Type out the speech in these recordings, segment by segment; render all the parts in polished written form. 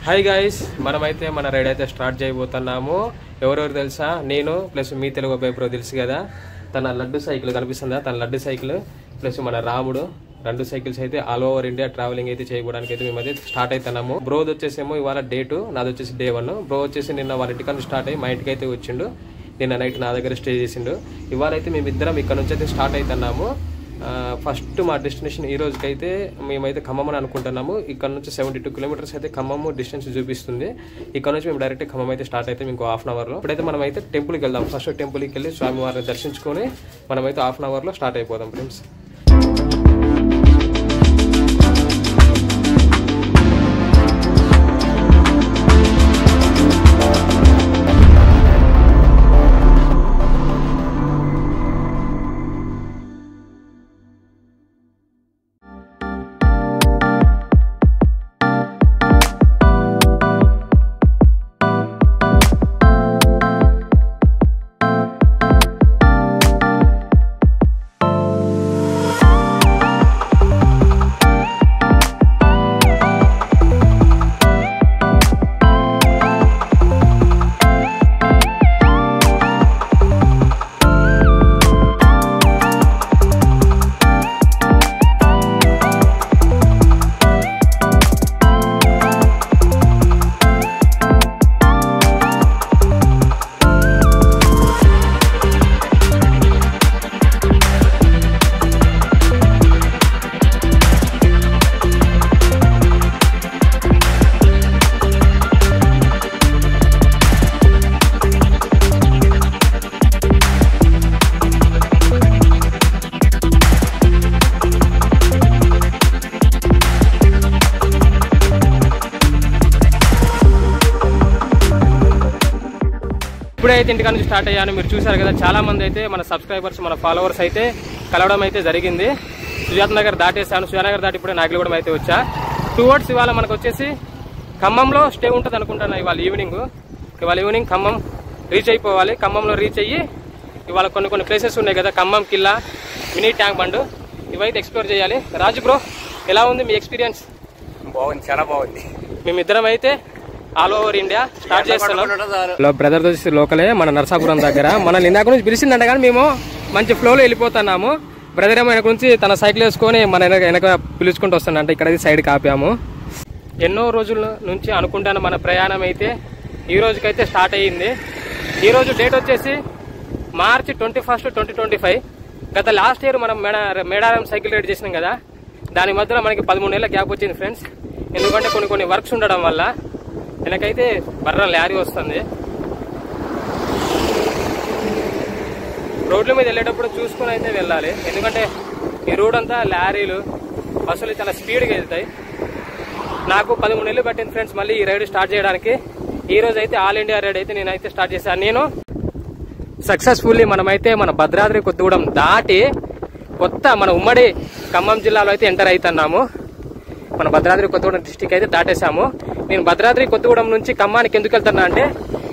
Hi guys, మనమైతే మన ride అయితే స్టార్ట్ చేయబోతున్నాము. ఎవరెవరు తెలుసా? నేను ప్లస్ మీ తెలుగు అబ్బాయి బ్రో తెలుసు కదా, తన లడ్డు సైకిల్ కనిపిస్తుందా? తన లడ్డు సైకిల్ ప్లస్ మన రాముడు, రెండు సైకిల్స్ అయితే ఆల్ ఓవర్ ఇండియా ట్రావెలింగ్ అయితే చేయడానికి అయితే మేమైతే స్టార్ట్ అవుతున్నాము. బ్రోది వచ్చేసేమో ఇవాళ డే 2, నాది వచ్చేసి డే 1. బ్రో వచ్చేసి నిన్న వాళ్ళ ఇంటికన్నా స్టార్ట్ అయ్యి మా ఇంటికి అయితే వచ్చిండు. నిన్న నైట్ నా దగ్గర స్టే చేసిండు. ఇవాళ అయితే మేమిద్దరం ఇక్కడ నుంచి అయితే స్టార్ట్ అవుతున్నాము. ఫస్ట్ మా డెస్టినేషన్ ఈ రోజుకైతే మేమైతే ఖమ్మం అని అనుకుంటున్నాము. ఇక్కడ నుంచి 72 కిలోమీటర్స్ అయితే ఖమ్మం డిస్టెన్స్ చూపిస్తుంది. ఇక్కడ నుంచి మేము డైరెక్ట్ ఖమ్మం అయితే స్టార్ట్ అయితే ఇంకో హాఫ్ అన్ అవర్లో. ఇప్పుడైతే మనం అయితే టెంపుల్కి వెళ్దాం. ఫస్ట్ టెంపుల్కి వెళ్ళి స్వామివారిని దర్శించుకొని మనమైతే హాఫ్ అన్ అవర్లో స్టార్ట్ అయిపోదాం ఫ్రెండ్స్. ఇప్పుడైతే ఇంటికాడ నుంచి స్టార్ట్ అయ్యాను. మీరు చూసారు కదా, చాలా మంది అయితే మన సబ్స్క్రైబర్స్, మన ఫాలోవర్స్ అయితే కలవడం అయితే జరిగింది. సుజాత నగర్ దాటేసాను. సుజాత నగర్ దాటి ఇప్పుడే నాగిలగూడెం అయితే వచ్చా. టువర్డ్స్ ఇవాళ మనకు వచ్చేసి ఖమ్మంలో స్టే ఉంటుంది అనుకుంటున్నా. ఇవాళ ఈవినింగ్ ఖమ్మం రీచ్ అయిపోవాలి. ఖమ్మంలో రీచ్ అయ్యి ఇవాళ కొన్ని ప్లేసెస్ ఉన్నాయి కదా, ఖమ్మం కిల్లా, మినీ ట్యాంక్ బండ్, ఇవైతే ఎక్స్ప్లోర్ చేయాలి. రాజు బ్రో, ఎలా ఉంది మీ ఎక్స్పీరియన్స్? బాగుంది, చాలా బాగుంది. మేమిద్దరం అయితే ఆల్ ఓవర్ ఇండియా స్టార్ట్ చేస్తున్నాం. బ్రదర్ వచ్చి లోకలే, మన నర్సాపురం దగ్గర. మనల్ని ఇందాక నుంచి పిలిచిందంట కానీ మేము మంచి ఫ్లోలో వెళ్ళిపోతున్నాము. బ్రదర్ ఏమో వెనక నుంచి తన సైకిల్ వేసుకొని మన వెనక పిలుచుకుంటూ వస్తుందంట. ఇక్కడ సైడ్ కాపాము. ఎన్నో రోజుల నుంచి అనుకుంటాను మన ప్రయాణం అయితే ఈ రోజుకైతే స్టార్ట్ అయ్యింది. ఈ రోజు డేట్ వచ్చేసి మార్చి 21, 2025. గత లాస్ట్ ఇయర్ మనం మేడారం సైకిల్ రైడ్ చేసినాం కదా, దాని మధ్యలో మనకి 13 నెలల గ్యాప్ వచ్చింది ఫ్రెండ్స్. ఎందుకంటే కొన్ని వర్క్స్ ఉండడం వల్ల వెనకైతే బర్ర లారీ వస్తుంది. రోడ్ల మీద వెళ్ళేటప్పుడు చూసుకుని అయితే వెళ్ళాలి, ఎందుకంటే ఈ రోడ్ అంతా లారీలు, బస్సులు చాలా స్పీడ్గా వెళ్తాయి. నాకు 13 నెలలు పట్టింది ఫ్రెండ్స్ మళ్ళీ ఈ రైడ్ స్టార్ట్ చేయడానికి. ఈ రోజు అయితే ఆల్ ఇండియా రైడ్ అయితే నేనైతే స్టార్ట్ చేశాను. నేను సక్సెస్ఫుల్లీ మనమైతే మన భద్రాద్రి కొత్తగూడెం దాటి మన ఉమ్మడి ఖమ్మం జిల్లాలో అయితే ఎంటర్ అవుతున్నాము. మన భద్రాద్రి కొత్తగూడెం డిస్టిక్ అయితే దాటేశాము. నేను భద్రాద్రి కొత్తగూడెం నుంచి ఖమ్మానికి ఎందుకు వెళ్తున్నా అంటే,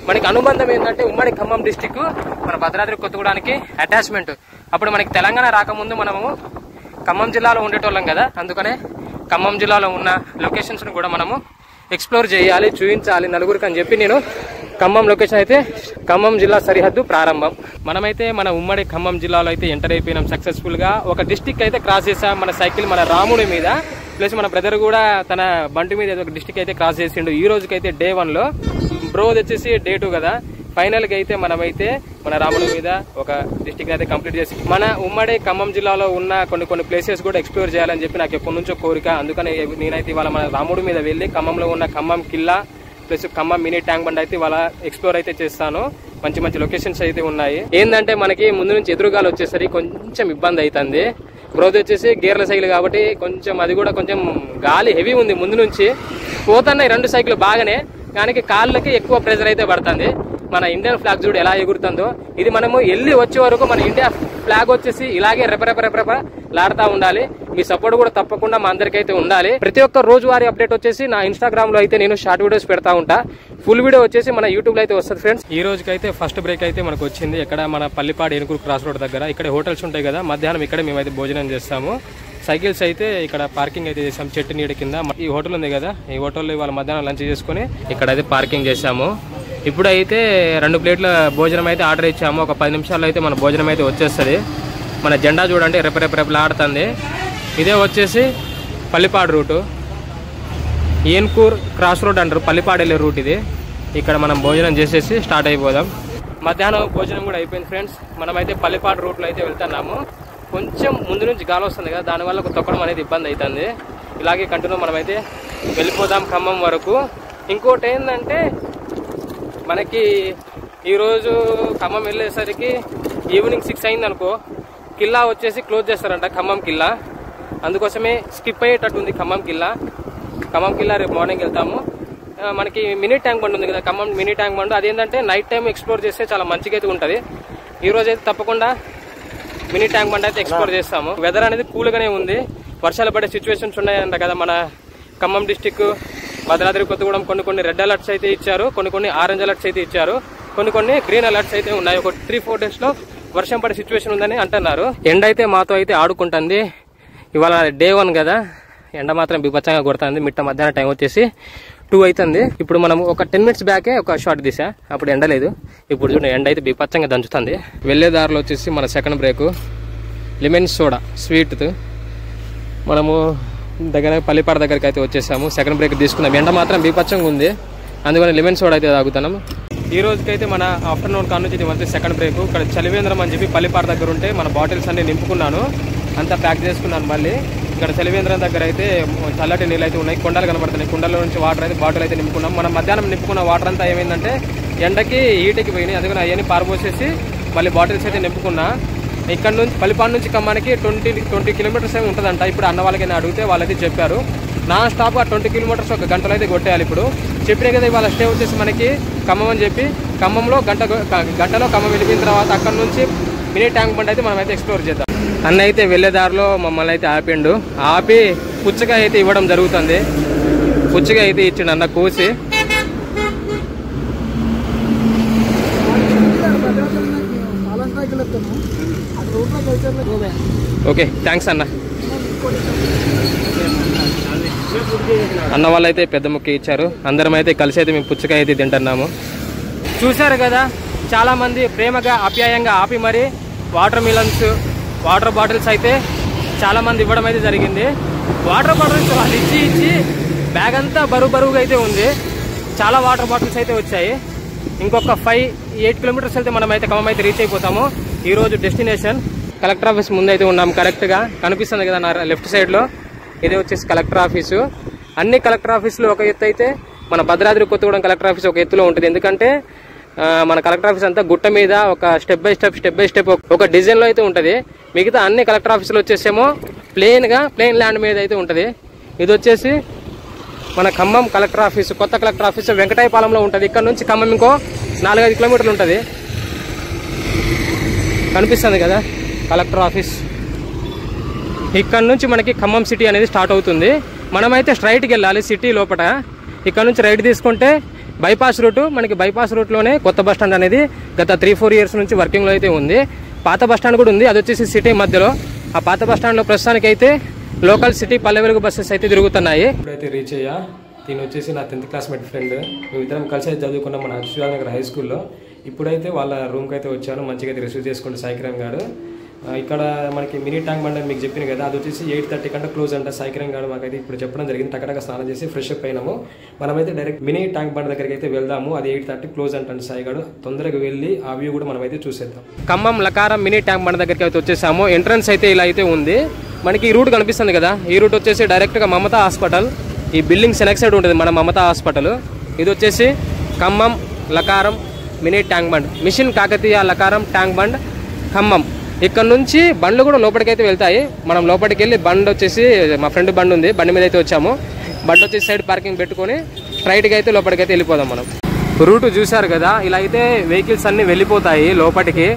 మనకి అనుబంధం ఏంటంటే ఉమ్మడి ఖమ్మం డిస్టిక్ మన భద్రాద్రి కొత్తగూడానికి అటాచ్మెంట్. అప్పుడు మనకి తెలంగాణ రాకముందు మనము ఖమ్మం జిల్లాలో ఉండేటోళ్ళం కదా, అందుకనే ఖమ్మం జిల్లాలో ఉన్న లొకేషన్స్ను కూడా మనము ఎక్స్ప్లోర్ చేయాలి, చూపించాలి నలుగురికి అని చెప్పి నేను ఖమ్మం లొకేషన్ అయితే ఖమ్మం జిల్లా సరిహద్దు ప్రారంభం. మనమైతే మన ఉమ్మడి ఖమ్మం జిల్లాలో అయితే ఎంటర్ అయిపోయినాం సక్సెస్ఫుల్ గా. ఒక డిస్టిక్ అయితే క్రాస్ చేసాం మన సైకిల్, మన రాముడి మీద. ప్లస్ మన బ్రదర్ కూడా తన బంటి మీద ఒక డిస్టిక్ అయితే క్రాస్ చేసిండు. ఈ రోజుకైతే డే 1లో, బ్రో వచ్చేసి డే 2 కదా. ఫైనల్ గా అయితే మనమైతే మన రాముడి మీద ఒక డిస్టిక్ అయితే కంప్లీట్ చేసి మన ఉమ్మడి ఖమ్మం జిల్లాలో ఉన్న కొన్ని ప్లేసెస్ కూడా ఎక్స్ప్లోర్ చేయాలని చెప్పి నాకు ఎప్పటి నుంచో కోరిక. అందుకని నేనైతే ఇవాళ మన రాముడి మీద వెళ్ళి ఖమ్మంలో ఉన్న ఖమ్మం కిల్లా plus Khammam mini tank bund అయితే ఇవాళ ఎక్స్ప్లోర్ అయితే చేస్తాను. మంచి లొకేషన్స్ అయితే ఉన్నాయి. ఏంటంటే మనకి ముందు నుంచి ఎదురుగాలు వచ్చేసరికి కొంచెం ఇబ్బంది అవుతుంది. బ్రోది వచ్చేసి గేర్ల సైకిల్ కాబట్టి అది కూడా కొంచెం గాలి హెవీ ఉంది. ముందు నుంచి పోతున్నాయి 2 సైకిల్ బాగానే, కానీ కాళ్ళకి ఎక్కువ ప్రెజర్ అయితే పడుతుంది. మన ఇండియన్ ఫ్లాగ్ చూడు ఎలా ఎగురుతుందో. ఇది మనము వెళ్ళి వచ్చే వరకు మన ఇండియా ఫ్లాగ్ వచ్చేసి ఇలాగే రెపరెప లాడుతూ ఉండాలి. మీ సపోర్ట్ కూడా తప్పకుండా మా అందరికైతే ఉండాలి. ప్రతి ఒక్క రోజువారీ అప్డేట్ వచ్చేసి నా ఇన్స్టాగ్రామ్ లో అయితే నేను షార్ట్ వీడియోస్ పెడతా ఉంటా. ఫుల్ వీడియో వచ్చేసి మన యూట్యూబ్ లో అయితే వస్తుంది ఫ్రెండ్స్. ఈ రోజుకైతే ఫస్ట్ బ్రేక్ అయితే మనకు వచ్చింది. ఇక్కడ మన పల్లిపాడు ఏనుకూరు క్రాస్ రోడ్ దగ్గర. ఇక్కడ హోటల్స్ ఉంటాయి కదా, మధ్యాహ్నం ఇక్కడ మేమైతే భోజనం చేస్తాము. సైకిల్స్ అయితే ఇక్కడ పార్కింగ్ అయితే చేసాం చెట్టు నీడ కింద. ఈ హోటల్ ఉంది కదా, ఈ హోటల్లో ఇవాళ మధ్యాహ్నం లంచ్ చేసుకుని ఇక్కడ అయితే పార్కింగ్ చేసాము. ఇప్పుడైతే 2 ప్లేట్ల భోజనం అయితే ఆర్డర్ ఇచ్చాము. ఒక 10 నిమిషాల్లో అయితే మన భోజనం అయితే వచ్చేస్తుంది. మన జెండా చూడండి రెపరెపలాడుతుంది. ఇదే వచ్చేసి Pallipadu route, Enkoor cross road అంటారు, పల్లిపాడు వెళ్ళే రూట్ ఇది. ఇక్కడ మనం భోజనం చేసేసి స్టార్ట్ అయిపోదాం. మధ్యాహ్నం భోజనం కూడా అయిపోయింది ఫ్రెండ్స్. మనమైతే పల్లిపాడు రూట్లో అయితే వెళ్తున్నాము. కొంచెం ముందు నుంచి గాలి వస్తుంది కదా, దానివల్ల తొక్కడం అనేది ఇబ్బంది అవుతుంది. ఇలాగే కంటిన్యూ మనమైతే వెళ్ళిపోదాం ఖమ్మం వరకు. ఇంకోటి ఏంటంటే మనకి ఈరోజు ఖమ్మం వెళ్ళేసరికి ఈవినింగ్ 6 అయింది అనుకో, కిల్లా వచ్చేసి క్లోజ్ చేస్తారంట ఖమ్మం కిల్లా. అందుకోసమే స్కిప్ అయ్యేటట్టుంది ఖమ్మం కిల్లా. ఖమ్మం కిల్లా రేపు మార్నింగ్ వెళ్తాము. మనకి మినీ ట్యాంక్ బండ్ ఉంది కదా, ఖమ్మం మినీ ట్యాంక్ బండ్, అదేంటంటే నైట్ టైం ఎక్స్ప్లోర్ చేస్తే చాలా మంచిగా అయితే ఉంటుంది. ఈ రోజు అయితే తప్పకుండా మినీ ట్యాంక్ బండ్ అయితే ఎక్స్ప్లోర్ చేస్తాము. వెదర్ అనేది కూల్గానే ఉంది. వర్షాలు పడే సిచ్యువేషన్స్ ఉన్నాయంట కదా మన ఖమ్మం డిస్టిక్, భద్రాద్రి కొత్తగూడెం. కొన్ని రెడ్ అలర్ట్స్ అయితే ఇచ్చారు, కొన్ని ఆరెంజ్ అలర్ట్స్ అయితే ఇచ్చారు, కొన్ని గ్రీన్ అలర్ట్స్ అయితే ఉన్నాయి. ఒక 3-4 డేస్ లో వర్షం పడే సిచ్యువేషన్ ఉందని అంటున్నారు. ఎండ అయితే మాతో అయితే ఆడుకుంటుంది. ఇవాళ డే 1 కదా, ఎండ మాత్రం బీభత్సంగా కొడుతుంది. మధ్యాహ్నం టైం వచ్చేసి 2 అవుతుంది. ఇప్పుడు మనం ఒక 10 మినిట్స్ బ్యాకే ఒక షాట్ తీసా, అప్పుడు ఎండ లేదు. ఇప్పుడు చూడండి ఎండ అయితే బీభత్సంగా దంచుతుంది. వెళ్లే దారిలో వచ్చేసి మన second break lemon soda sweet. మనము పల్లిపాడు దగ్గరికి అయితే వచ్చేసాము. సెకండ్ బ్రేక్ తీసుకున్నాం. ఎండ మాత్రం బీభత్సంగా ఉంది, అందుకని లెమన్ సోడా అయితే తాగుతున్నాం. ఈ రోజుకైతే మన ఆఫ్టర్నూన్ కాడ నుంచి ఇది సెకండ్ బ్రేక్. ఇక్కడ చలివేంద్రం అని చెప్పి పల్లిపాడు దగ్గర ఉంటే మన బాటిల్స్ అన్ని నింపుకున్నాను, అంతా ప్యాక్ చేసుకున్నాను. మళ్ళీ ఇక్కడ చలివేంద్రం దగ్గర అయితే చల్లటి నీళ్ళు అయితే ఉన్నాయి, కుండలు కనబడుతున్నాయి. కుండల నుంచి వాటర్ అయితే బాటిల్ అయితే నింపుకున్నాం. మనం మధ్యాహ్నం నింపుకున్న వాటర్ అంతా ఏమైందంటే ఎండకి హీట్కి పోయినాయి, అందుకని అవన్నీ పారబోసేసి మళ్ళీ బాటిల్స్ అయితే నింపుకున్నా. ఇక్కడ నుంచి పల్లిపాడు నుంచి ఖమ్మానికి 20 కిలోమీటర్స్ ఏమి ఉంటుందంట. ఇప్పుడు అన్న వాళ్ళకి అడిగితే వాళ్ళైతే చెప్పారు నాన్ స్టాప్గా 20 కిలోమీటర్స్ ఒక గంటలో అయితే కొట్టేయాలి. ఇప్పుడు చెప్పినా కదా ఇవాళ స్టే వచ్చేసి మనకి ఖమ్మం అని చెప్పి, ఖమ్మంలో గంటలో ఖమ్మం వెళ్ళిపోయిన తర్వాత అక్కడ నుంచి మినీ ట్యాంక్ బండ్ అయితే మనం అయితే ఎక్స్ప్లోర్ చేద్దాం. అన్న అయితే వెళ్ళే దారిలో మమ్మల్ని అయితే ఆపి పుచ్చకాయ అయితే ఇవ్వడం జరుగుతుంది. పుచ్చకాయ అయితే ఇచ్చిండు అన్న కోసి. ఓకే థ్యాంక్స్ అన్న. అన్న వాళ్ళు అయితే పెద్ద ముక్క ఇచ్చారు. అందరం అయితే కలిసి అయితే మేము పుచ్చకాయ అయితే తింటున్నాము. చూశారు కదా, చాలా మంది ప్రేమగా ఆప్యాయంగా ఆపి మరి వాటర్ బాటిల్స్ అయితే చాలా మంది ఇవ్వడం అయితే జరిగింది. వాటర్ బాటిల్స్ వాళ్ళు ఇచ్చి బ్యాగ్ అంతా బరువుగా అయితే ఉంది. చాలా వాటర్ బాటిల్స్ అయితే వచ్చాయి. ఇంకొక 5-8 కిలోమీటర్స్ వెళ్తే మనం అయితే ఖమ్మం అయితే రీచ్ అయిపోతాము. ఈ రోజు డెస్టినేషన్ కలెక్టర్ ఆఫీస్ ముందు అయితే ఉన్నాం. కరెక్ట్గా కనిపిస్తుంది కదా నా లెఫ్ట్ సైడ్లో, ఇదే వచ్చేసి కలెక్టర్ ఆఫీసు. అన్ని కలెక్టర్ ఆఫీసులు ఒక ఎత్తు అయితే మన భద్రాద్రి కొత్తగూడెం కలెక్టర్ ఆఫీస్ ఒక ఎత్తులో ఉంటుంది. ఎందుకంటే మన కలెక్టర్ ఆఫీస్ అంతా గుట్ట మీద ఒక స్టెప్ బై స్టెప్ ఒక డిజైన్లో అయితే ఉంటుంది. మిగతా అన్ని కలెక్టర్ ఆఫీసులు వచ్చేసేమో ప్లెయిన్ ల్యాండ్ మీద అయితే ఉంటుంది. ఇది వచ్చేసి మన ఖమ్మం కలెక్టర్ ఆఫీసు, కొత్త కలెక్టర్ ఆఫీసు వెంకటాయపాలెంలో ఉంటుంది. ఇక్కడ నుంచి ఖమ్మం ఇంకో 4-5 కిలోమీటర్లు ఉంటుంది. కనిపిస్తుంది కదా కలెక్టర్ ఆఫీస్. ఇక్కడ నుంచి మనకి ఖమ్మం సిటీ అనేది స్టార్ట్ అవుతుంది. మనమైతే స్ట్రైట్కి వెళ్ళాలి సిటీ లోపల. ఇక్కడ నుంచి రైట్ తీసుకుంటే బైపాస్ రూట్, మనకి బైపాస్ రూట్లోనే కొత్త బస్టాండ్ అనేది గత 3-4 ఇయర్స్ నుంచి వర్కింగ్లో అయితే ఉంది. పాత బస్టాండ్ కూడా ఉంది, అది వచ్చేసి సిటీ మధ్యలో. ఆ పాత బస్టాండ్లో ప్రస్తుతానికి అయితే local city Palle Velugu buses అయితే తిరుగుతున్నాయి. ఇప్పుడైతే రీచ్ అయ్యా. దీని వచ్చేసి నా 10th క్లాస్మేట్ ఫ్రెండ్. మేమిద్దరం కలిసి అయితే చదువుకున్నాం మన శివాజీనగర్ హై స్కూల్లో. ఇప్పుడైతే వాళ్ళ రూమ్కి అయితే వచ్చాను. మంచిగా అయితే రిసీవ్ చేసుకుంటే సాయికిరణ్ గారు. ఇక్కడ మనకి మినీ ట్యాంక్ బండ్ మీకు చెప్పిన కదా, అది వచ్చేసి 8:30 కంటే క్లోజ్ అంట. సాయికిరణ్ గారు మాకైతే ఇప్పుడు చెప్పడం జరిగింది. టకటక స్నానం చేసి ఫ్రెష్ అప్ అయినాము. మనమైతే డైరెక్ట్ మినీ ట్యాంక్ బండ్ దగ్గరికి అయితే వెళ్దాము. అది 8:30 క్లోజ్ అంటాను సాయి గారు. తొందరగా వెళ్ళి ఆ వ్యూ కూడా మనమైతే చూసేద్దాం. Khammam Lakaram mini tank bund దగ్గరికి అయితే వచ్చేసాము. ఎంట్రన్స్ అయితే ఇలా అయితే ఉంది. మనకి ఈ రూట్ కనిపిస్తుంది కదా, ఈ రూట్ వచ్చేసి డైరెక్ట్గా మమతా హాస్పిటల్, ఈ బిల్డింగ్ సెనెక్ సైడ్ ఉంటుంది మన మమతా హాస్పిటల్. ఇది వచ్చేసి Khammam Lakaram mini tank bund, mission Kakatiya Lakaram tank bund Khammam. ఇక్కడ నుంచి బండ్లు కూడా లోపలికైతే వెళ్తాయి. మనం లోపలికి వెళ్ళి బండ్ వచ్చేసి మా ఫ్రెండ్ బండి ఉంది, బండి మీద అయితే వచ్చాము. బండి వచ్చేసి సైడ్ పార్కింగ్ పెట్టుకొని స్ట్రైట్గా అయితే లోపలికైతే వెళ్ళిపోదాం. మనం రూట్ చూసారు కదా, ఇలా అయితే వెహికల్స్ అన్ని వెళ్ళిపోతాయి లోపలికి.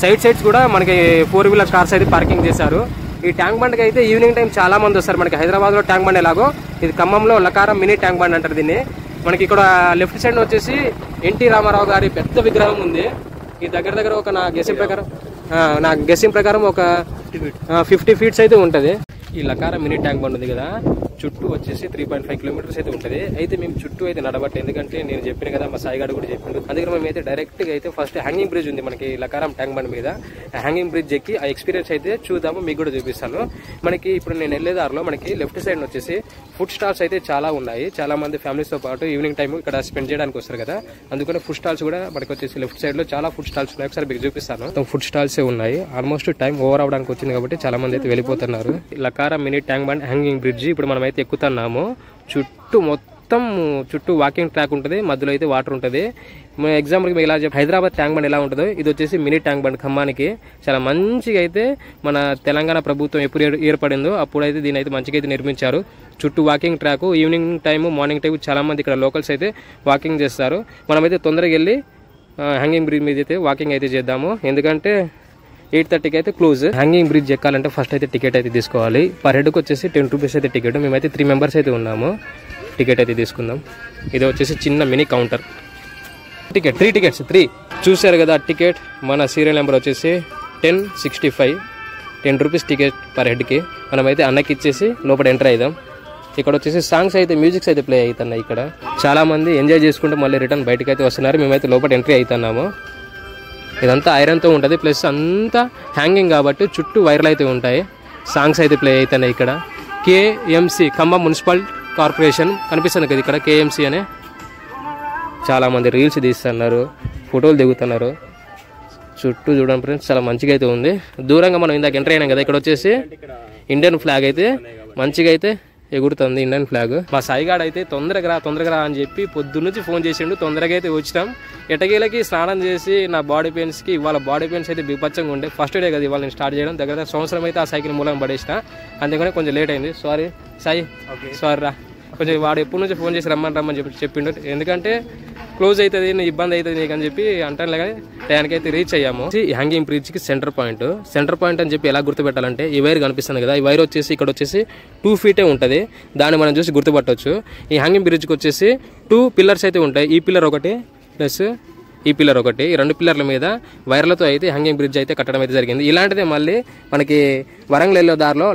సైడ్స్ కూడా మనకి 4-వీలర్ కార్స్ అయితే పార్కింగ్ చేశారు. ఈ ట్యాంక్ బండ్కి అయితే ఈవినింగ్ టైం చాలా మంది వస్తారు. మనకి హైదరాబాద్లో ట్యాంక్ బండ్ ఎలాగో ఇది ఖమ్మంలో లకారం మినీ ట్యాంక్ బండ్ అంటారు దీన్ని. మనకి ఇక్కడ లెఫ్ట్ సైడ్ వచ్చేసి ఎన్టీ రామారావు గారి పెద్ద విగ్రహం ఉంది. ఈ దగ్గర ఒక నా గెస్సింగ్ ప్రకారం ఒక 50 ఫీట్స్ అయితే ఉంటుంది. ఈ లకారా మినీ ట్యాంక్ బండ్ ఉంది కదా, చుట్టూ వచ్చేసి 3.5 కిలోమీటర్స్ అయితే ఉంటుంది. అయితే మేము చుట్టూ అయితే నడబట్టే, ఎందుకంటే నేను చెప్పిన కదా, మా సాయిగాడు కూడా చెప్పిండు. అందుకని మేము అయితే డైరెక్ట్ గా అయితే ఫస్ట్ హ్యాంగింగ్ బ్రిడ్జ్ ఉంది మనకి లకారం ట్యాంక్ బండ్ మీద. హ్యాంగింగ్ బ్రిడ్జ్ ఎక్కి ఆ ఎక్స్పీరియన్స్ అయితే చూద్దాము, మీకు కూడా చూపిస్తాను. మనకి ఇప్పుడు నేను వెళ్ళే దారిలో మనకి లెఫ్ట్ సైడ్ వచ్చేసి ఫుడ్ స్టాల్స్ అయితే చాలా ఉన్నాయి. చాలా మంది ఫ్యామిలీస్ తో పాటు ఈవినింగ్ టైం ఇక్కడ స్పెండ్ చేయడానికి వస్తారు కదా, అందుకని ఫుడ్ స్టాల్స్ కూడా మనకి వచ్చేసి లెఫ్ట్ సైడ్ లో చాలా ఫుడ్ స్టాల్స్ ఉన్నాయి. ఒకసారి మీకు చూపిస్తాను. ఫుడ్ స్టాల్స్ ఉన్నాయి. ఆల్మోస్ట్ టైం ఓవర్ అవడానికి వచ్చింది కాబట్టి చాలా మంది అయితే వెళ్ళిపోతున్నారు. Lakara mini tank bund hanging bridge ఇప్పుడు మనం అయితే ఎక్కుతున్నాము. చుట్టూ వాకింగ్ ట్రాక్ ఉంటుంది, మధ్యలో అయితే వాటర్ ఉంటుంది. ఎగ్జాంపుల్కి మీకు ఇలా హైదరాబాద్ ట్యాంక్ బండ్ ఎలా ఉంటుందో ఇది వచ్చేసి మినీ ట్యాంక్ బండ్ ఖమ్మానికి. చాలా మంచిగా అయితే మన తెలంగాణ ప్రభుత్వం ఎప్పుడు ఏర్పడిందో అప్పుడైతే దీని అయితే మంచిగా అయితే నిర్మించారు. చుట్టూ walking track, evening time morning time చాలా మంది ఇక్కడ లోకల్స్ అయితే వాకింగ్ చేస్తారు. మనమైతే తొందరగా వెళ్ళి హ్యాంగింగ్ బ్రిడ్జ్ మీద అయితే వాకింగ్ అయితే చేద్దాము, ఎందుకంటే 8:30కి అయితే క్లోజ్. హ్యాంగింగ్ బ్రిడ్జ్ ఎక్కాలంటే ఫస్ట్ అయితే టికెట్ అయితే తీసుకోవాలి. పర్ హెడ్కి వచ్చేసి 10 రూపీస్ అయితే టికెట్. మేమైతే 3 మెంబర్స్ అయితే ఉన్నాము. టికెట్ అయితే తీసుకుందాం. ఇది వచ్చేసి చిన్న మినీ కౌంటర్. టికెట్ 3 టికెట్స్ 3 చూసారు కదా. టికెట్ మన సీరియల్ నెంబర్ వచ్చేసి 1065, 10 రూపీస్ టికెట్ పర్ హెడ్కి. మనమైతే అన్నకి ఇచ్చేసి లోపల ఎంటర్ అవుదాం. ఇక్కడ వచ్చేసి సాంగ్స్ అయితే మ్యూజిక్స్ అయితే ప్లే అవుతున్నాయి. ఇక్కడ చాలా మంది ఎంజాయ్ చేసుకుంటూ మళ్ళీ రిటర్న్ బయటకు అయితే వస్తున్నారు. మేమైతే లోపల ఎంట్రీ అవుతున్నాము. ఇదంతా ఐరన్తో ఉంటుంది, ప్లస్ అంతా హ్యాంగింగ్ కాబట్టి చుట్టూ వైర్లు అయితే ఉంటాయి. సాంగ్స్ అయితే ప్లే అవుతున్నాయి. ఇక్కడ కేఎంసి ఖమ్మం మున్సిపల్ కార్పొరేషన్ కనిపిస్తుంది కదా, ఇక్కడ కేఎంసి అనే. చాలా మంది రీల్స్ తీస్తున్నారు, ఫోటోలు దిగుతున్నారు. చుట్టూ చూడండి ఫ్రెండ్స్, చాలా మంచిగా అయితే ఉంది. దూరంగా మనం ఇందాక ఎంటర్ అయినాం కదా, ఇక్కడ వచ్చేసి ఇండియన్ ఫ్లాగ్ అయితే మంచిగా అయితే ఎగురుతుంది, ఇండియన్ ఫ్లాగ్. మా సాయిగాడు అయితే తొందరగా రా అని చెప్పి పొద్దున్నుంచి ఫోన్ చేసిండు. తొందరగా అయితే వచ్చినాం. ఎటగీలకి స్నానం చేసి నా బాడీ పెయిన్స్కి ఇవాళ బాడీ పెయిన్స్ అయితే బీభత్సంగా ఉండే. ఫస్ట్ డే కదా ఇవాళ నేను స్టార్ట్ చేయడం. దగ్గర సంవత్సరం అయితే ఆ సైకిల్ మూలం పడేసిన, అందుకని కొంచెం లేట్ అయింది. సారీ సాయి, సారీ రా. కొంచెం వాడు ఎప్పటి నుంచి ఫోన్ చేసి రమ్మని చెప్పిండు, ఎందుకంటే క్లోజ్ అవుతుంది, ఇబ్బంది అవుతుంది నీకు అని చెప్పి అంటాను. కానీ టైంకి అయితే రీచ్ అయ్యాము. ఈ హ్యాంగింగ్ బ్రిడ్జ్కి సెంటర్ పాయింట్ అని చెప్పి ఎలా గుర్తుపెట్టాలంటే ఈ వైర్ కనిపిస్తుంది కదా, ఈ వైర్ వచ్చేసి ఇక్కడ వచ్చేసి 2 ఫీటే ఉంటుంది. దాన్ని మనం చూసి గుర్తుపట్టవచ్చు. ఈ హ్యాంగింగ్ బ్రిడ్జ్కి వచ్చేసి 2 పిల్లర్స్ అయితే ఉంటాయి. ఈ పిల్లర్ ఒకటి ప్లస్ ఈ పిల్లర్ ఒకటి, ఈ 2 పిల్లర్ల మీద వైర్లతో అయితే హ్యాంగింగ్ బ్రిడ్జ్ అయితే కట్టడం అయితే జరిగింది. ఇలాంటిదే మళ్ళీ మనకి వరంగల్ వెళ్ళే దారిలో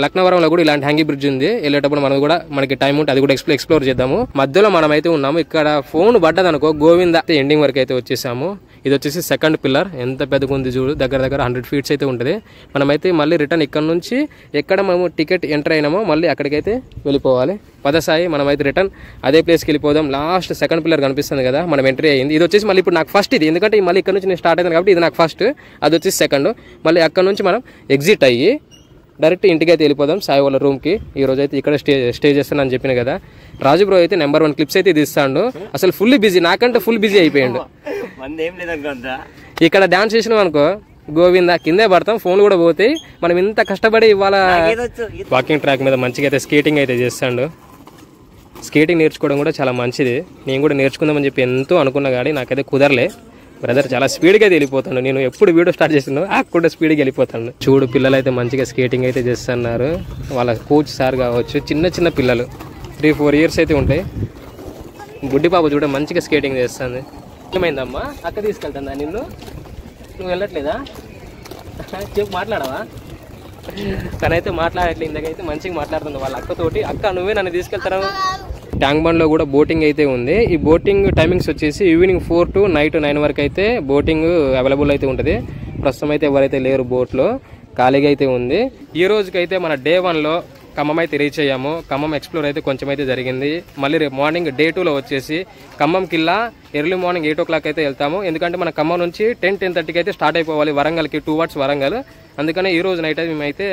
లక్నవరంలో కూడా ఇలాంటి హ్యాంగింగ్ బ్రిడ్జ్ ఉంది. వెళ్ళేటప్పుడు మనం కూడా మనకి టైం ఉంటే అది కూడా ఎక్స్ప్లోర్ చేద్దాము. మధ్యలో మనం అయితే ఉన్నాము. ఇక్కడ ఫోన్ పడ్డదనుకో గోవింద ఎండింగ్ వరకు అయితే వచ్చేసాము. ఇది వచ్చేసి సెకండ్ పిల్లర్, ఎంత పెద్దగా ఉంది చూడు, దగ్గర 100 ఫీట్స్ అయితే ఉంటుంది. మనమైతే మళ్ళీ రిటర్న్ ఇక్కడ నుంచి ఎక్కడ మనము టికెట్ ఎంటర్ అయినామో మళ్ళీ అక్కడికైతే వెళ్ళిపోవాలి. పదసాయి మనమైతే రిటర్న్ అదే ప్లేస్కి వెళ్ళిపోదాం. లాస్ట్ సెకండ్ పిల్లర్ కనిపిస్తుంది కదా, మనం ఎంట్రీ అయ్యింది. ఇది వచ్చేసి మళ్ళీ ఇప్పుడు నాకు ఫస్ట్ ఇది, ఎందుకంటే మళ్ళీ ఇక్కడ నుంచి నేను స్టార్ట్ అయింది కాబట్టి ఇది నాకు ఫస్ట్, అది వచ్చేసి సెకండ్. మళ్ళీ అక్కడ నుంచి మనం ఎగ్జిట్ అయ్యి డైరెక్ట్ ఇంటికి అయితే వెళ్ళిపోదాం సాయి వాళ్ళ రూమ్కి. ఈ రోజు అయితే ఇక్కడ స్టే చేస్తానని చెప్పిన కదా. రాజు బ్రో అయితే నెంబర్ 1 క్లిప్స్ అయితే తీస్తాడు. అసలు ఫుల్ బిజీ, నాకంటే ఫుల్ బిజీ అయిపోయాడు. ఇక్కడ డాన్స్ చేసినాం అనుకో గోవింద కిందే పడతాం, ఫోన్ కూడా పోతాయి. మనం ఇంత కష్టపడి ఇవాళ వాకింగ్ ట్రాక్ మీద మంచిగా అయితే స్కేటింగ్ అయితే చేస్తాడు. స్కేటింగ్ నేర్చుకోవడం కూడా చాలా మంచిది. నేను కూడా నేర్చుకుందామని చెప్పి ఎంతో అనుకున్నా కానీ నాకైతే కుదరలే. బ్రదర్ చాలా స్పీడ్గా వెళ్ళిపోతాను. నేను ఎప్పుడు వీడియో స్టార్ట్ చేసినా కూడా స్పీడ్గా వెళ్ళిపోతాను. చూడు పిల్లలు అయితే మంచిగా స్కేటింగ్ అయితే చేస్తున్నారు. వాళ్ళ కోచ్ సార్ కావచ్చు, చిన్న పిల్లలు 3-4 ఇయర్స్ అయితే ఉంటాయి. బుడ్డి పాప చూడ మంచిగా స్కేటింగ్ చేస్తుంది. ఏమైందమ్మా, అక్క తీసుకెళ్తుందా నిన్ను? నువ్వు వెళ్ళట్లేదా? చెప్పు, మాట్లాడవా? తనైతే మాట్లాడట్లేదు. ఇందాకైతే మంచిగా మాట్లాడుతుంది వాళ్ళ అక్కతోటి. అక్క నువ్వే నన్ను తీసుకెళ్తాను. ట్యాంక్ బండ్లో కూడా బోటింగ్ అయితే ఉంది. ఈ బోటింగ్ టైమింగ్స్ వచ్చేసి ఈవినింగ్ 4 to నైట్ 9 వరకు అయితే బోటింగ్ అవైలబుల్ అయితే ఉంటుంది. ప్రస్తుతం అయితే ఎవరైతే లేరు బోట్లో, ఖాళీగా అయితే ఉంది. ఈ రోజుకైతే మన డే 1లో ఖమ్మం అయితే రీచ్ అయ్యాము. ఖమ్మం ఎక్స్ప్లోర్ అయితే కొంచెం అయితే జరిగింది. మళ్ళీ రేపు మార్నింగ్ డే 2లో వచ్చేసి ఖమ్మం కిల్లా ఎర్లీ మార్నింగ్ 8 o'clock అయితే వెళ్తాము. ఎందుకంటే మన ఖమ్మం నుంచి 10-10:30కి అయితే స్టార్ట్ అయిపోవాలి వరంగల్కి, 2 hours వరంగల్. అందుకనే ఈ రోజు నైట్ అయితే మేమైతే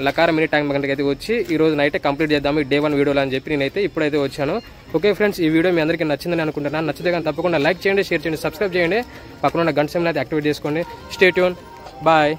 లకారా మినీ ట్యాంక్ బండ్కి అయితే వచ్చి ఈ రోజు నైట్ కంప్లీట్ చేద్దాము ఈ డే 1 వీడియోలో అని చెప్పి నేనైతే ఇప్పుడైతే వచ్చాను. ఓకే ఫ్రెండ్స్, ఈ వీడియో మీ అందరికీ నచ్చిందని అనుకుంటున్నాను. నచ్చితే కానీ తప్పకుండా లైక్ చేయండి, షేర్ చేయండి, సబ్స్క్రైబ్ చేయండి. పక్కన ఉన్న గంట సింబల్ అయితే యాక్టివేట్ చేసుకోండి. Stay tune, bye.